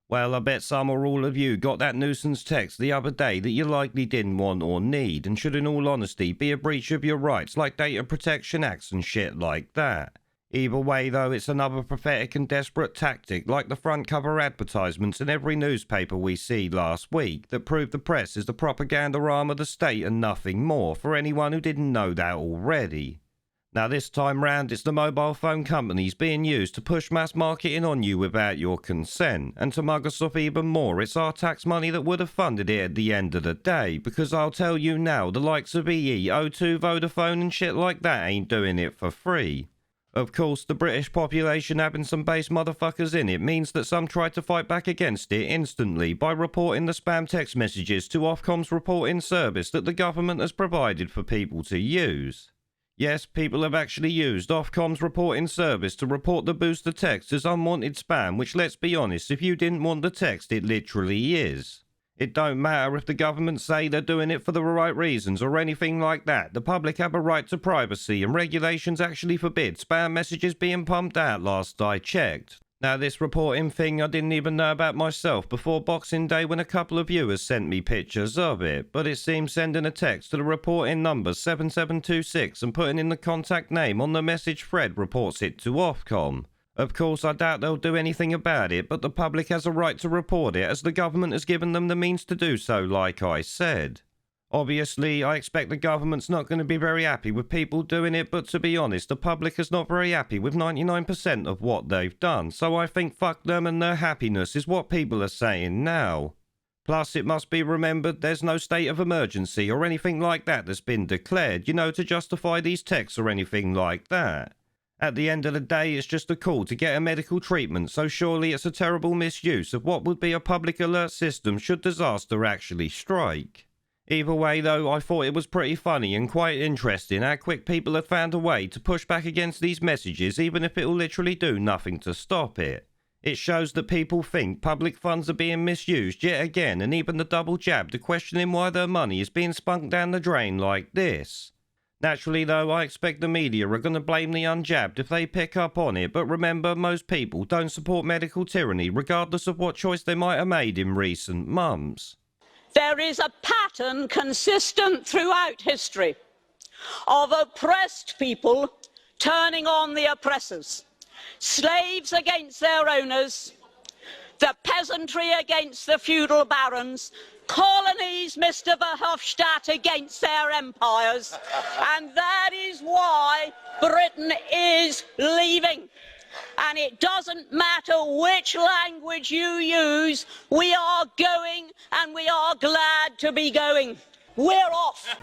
Well, I bet some or all of you got that nuisance text the other day that you likely didn't want or need, and should in all honesty be a breach of your rights, like data protection acts and shit like that. Either way though, it's another pathetic and desperate tactic, like the front cover advertisements in every newspaper we see last week, that prove the press is the propaganda arm of the state and nothing more, for anyone who didn't know that already. Now this time round, it's the mobile phone companies being used to push mass marketing on you without your consent, and to mug us off even more, it's our tax money that would have funded it at the end of the day, because I'll tell you now, the likes of EE, O2, Vodafone and shit like that ain't doing it for free. Of course, the British population having some base motherfuckers in it means that some try to fight back against it instantly by reporting the spam text messages to Ofcom's reporting service that the government has provided for people to use. Yes, people have actually used Ofcom's reporting service to report the booster text as unwanted spam, which, let's be honest, if you didn't want the text, it literally is. It don't matter if the government say they're doing it for the right reasons or anything like that. The public have a right to privacy, and regulations actually forbid spam messages being pumped out last I checked. Now this reporting thing I didn't even know about myself before Boxing Day when a couple of viewers sent me pictures of it, but it seems sending a text to the reporting number 7726 and putting in the contact name on the message thread reports it to Ofcom. Of course I doubt they'll do anything about it, but the public has a right to report it as the government has given them the means to do so, like I said. Obviously, I expect the government's not going to be very happy with people doing it, but to be honest, the public is not very happy with 99% of what they've done, so I think fuck them and their happiness is what people are saying now. Plus, it must be remembered there's no state of emergency or anything like that that's been declared, to justify these texts or anything like that. At the end of the day, it's just a call to get a medical treatment, so surely it's a terrible misuse of what would be a public alert system should disaster actually strike. Either way though, I thought it was pretty funny and quite interesting how quick people have found a way to push back against these messages even if it'll literally do nothing to stop it. It shows that people think public funds are being misused yet again, and even the double jabbed are questioning why their money is being spunked down the drain like this. Naturally though, I expect the media are going to blame the unjabbed if they pick up on it, but remember, most people don't support medical tyranny regardless of what choice they might have made in recent months. There is a pattern consistent throughout history of oppressed people turning on the oppressors, slaves against their owners, the peasantry against the feudal barons, colonies, Mr. Verhofstadt, against their empires, and that is why Britain is leaving. And it doesn't matter which language you use, we are going, and we are glad to be going. We're off.